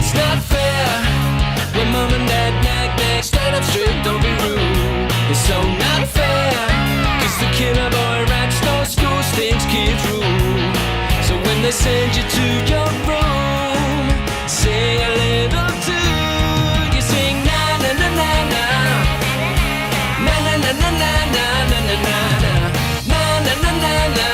It's not fair when mum and dad nag, stand up straight, don't be rude. It's so not fair, cause the killer boy rats no school stinks kids rule. So when they send you to your room, sing a little tune. You sing na na na na na, na na na na na na na na na na na na na na.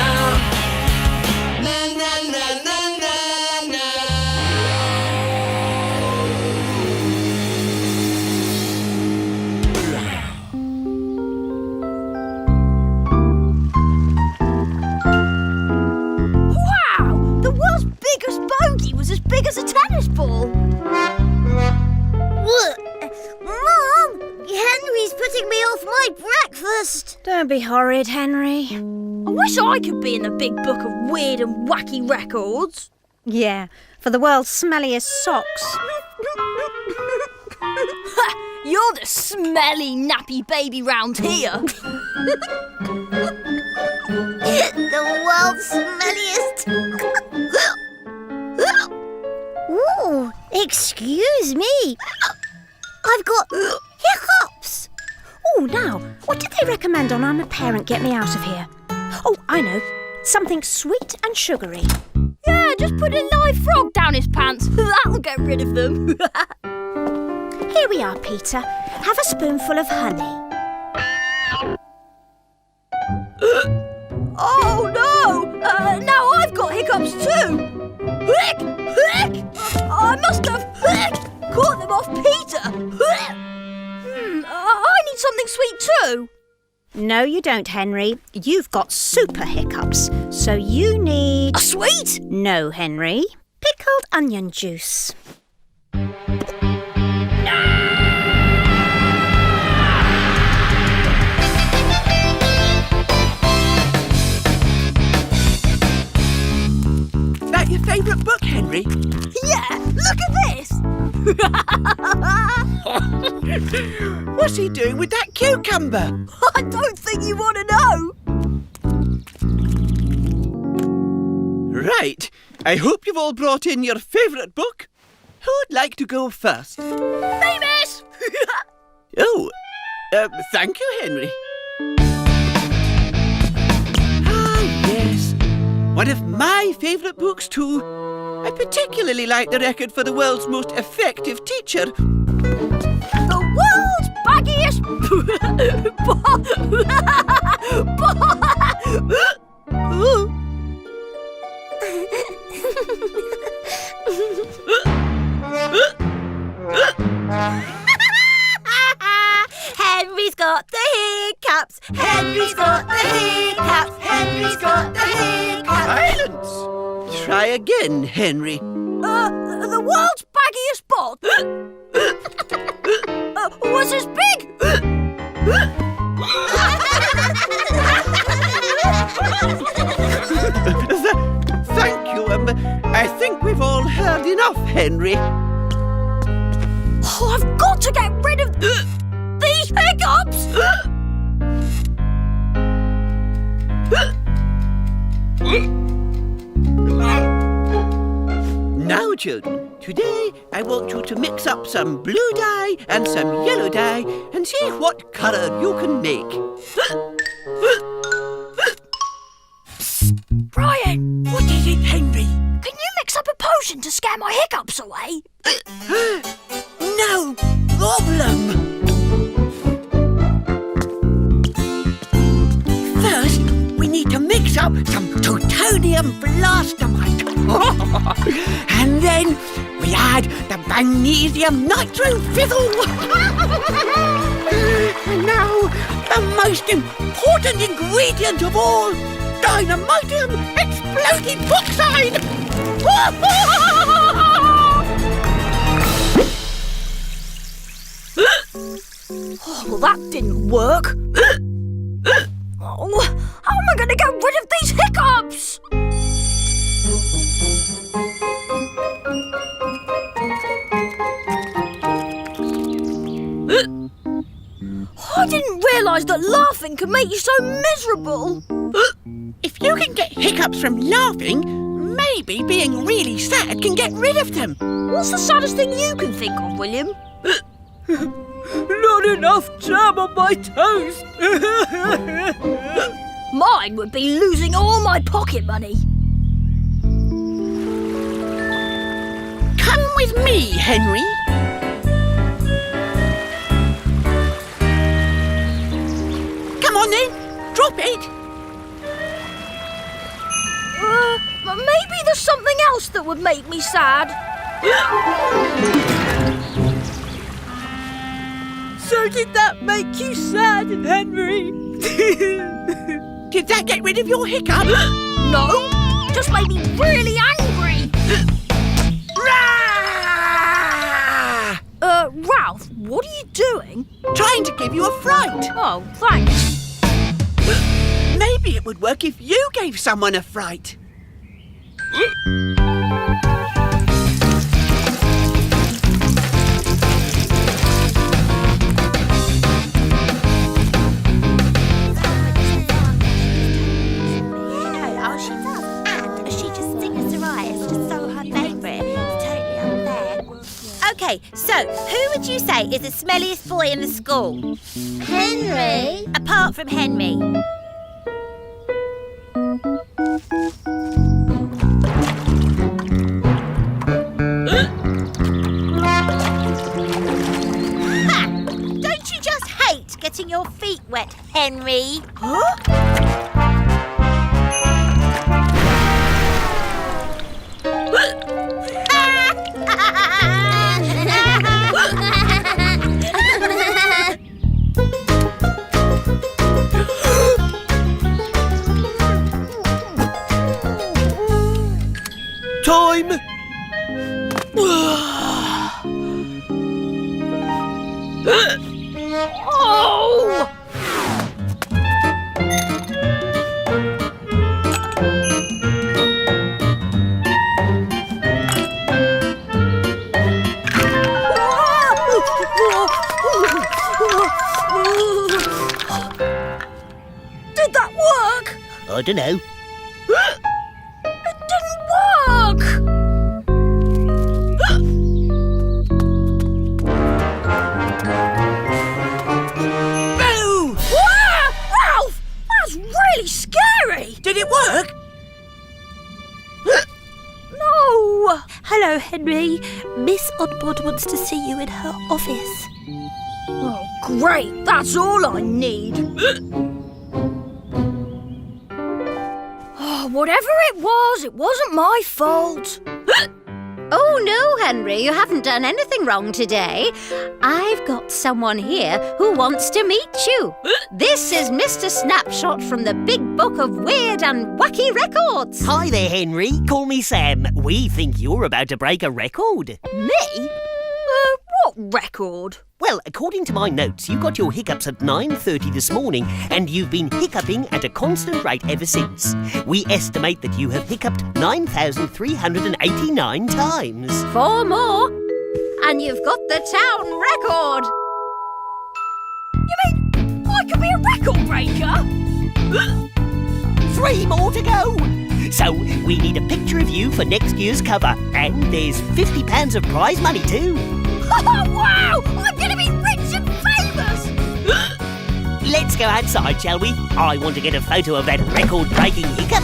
Was as big as a tennis ball. Mom, Henry's putting me off my breakfast. Don't be horrid, Henry. I wish I could be in the big book of weird and wacky records. Yeah, for the world's smelliest socks. You're the smelly, nappy baby round here. The world's smelliest. Ooh, excuse me. I've got hiccups. Oh, now, what did they recommend on I'm a Parent Get Me Out of Here? Oh, I know. Something sweet and sugary. Yeah, just put a live frog down his pants. That'll get rid of them. Here we are, Peter. Have a spoonful of honey. Oh, no! Now I've got hiccups too. Hick! Hick! I must have caught them off Peter. I need something sweet too. No, you don't, Henry. You've got super hiccups, so you need... A sweet? No, Henry. Pickled onion juice. That your favourite book, Henry? Yeah, look at this. What's he doing with that cucumber? I don't think you want to know. Right. I hope you've all brought in your favourite book. Who'd like to go first? Me, miss. Oh, thank you, Henry. Yes. One of my favourite books too. I particularly like the record for the world's most effective teacher. The world's baggiest... Henry's got the hiccups. Henry's got the hiccups. Henry's got the hiccups. Silence! Try again, Henry. The world's baggiest bot was as big. Thank you. I think we've all heard enough, Henry. Oh, I've got to get rid of these hiccups. Now, children, today I want you to mix up some blue dye and some yellow dye and see what colour you can make. Brian, What is it, Henry? can you mix up a potion to scare my hiccups away? No problem. First, we need to mix up some plutonium blastamite. And then we add the magnesium nitro fizzle. Now, the most important ingredient of all, dynamitium exploded bauxite. Oh, well, that didn't work. Oh, how am I going to get rid of these hiccups? I didn't realise that laughing could make you so miserable. If you can get hiccups from laughing, maybe being really sad can get rid of them. What's the saddest thing you can think of, William? Not enough jam on my toast. Mine would be losing all my pocket money. Come with me, Henry. Come on then, drop it. Maybe there's something else that would make me sad. So did that make you sad, Henry? Did that get rid of your hiccup? No, just made me really angry. Rah! Ralph, what are you doing? Trying to give you a fright. Oh, thanks. Maybe it would work if you gave someone a fright. Okay, so who would you say is the smelliest boy in the school? Henry? Apart from Henry. Ha! Don't you just hate getting your feet wet, Henry? Huh? Time! Oh! Did that work? I don't know. It didn't work! Boo! Ralph! That's really scary! Did it work? No! Hello, Henry. Miss Oddbod wants to see you in her office. Oh, great! That's all I need. Oh, whatever it wasn't my fault. Oh, no, Henry, you haven't done anything wrong today. I've got someone here who wants to meet you. This is Mr. Snapshot from the Big Book of Weird and Wacky Records. Hi there, Henry. Call me Sam. We think you're about to break a record. Me? What record? Well, according to my notes, you got your hiccups at 9:30 this morning, and you've been hiccuping at a constant rate ever since. We estimate that you have hiccuped 9,389 times. 4 more, and you've got the town record. You mean I could be a record breaker? 3 more to go. So, we need a picture of you for next year's cover, and there's £50 of prize money too. Wow! I'm going to be rich and famous! Let's go outside, shall we? I want to get a photo of that record-breaking hiccup.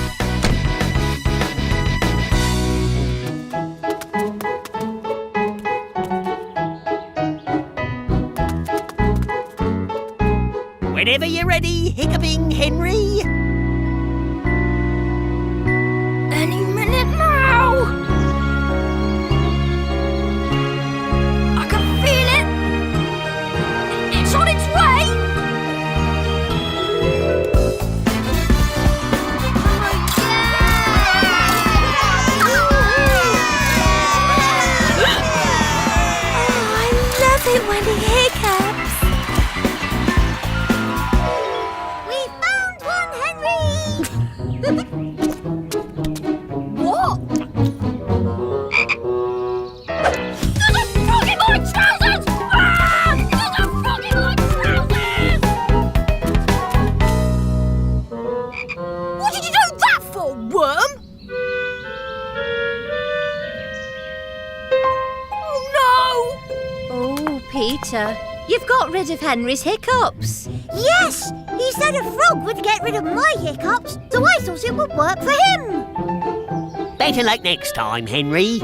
Whenever you're ready, hiccuping Henry. Any minute now! I can feel it! It's on its way! I love it when he hiccups. We found one, Henry. Peter. You've got rid of Henry's hiccups. Yes! He said a frog would get rid of my hiccups, so I thought it would work for him. Better luck next time, Henry.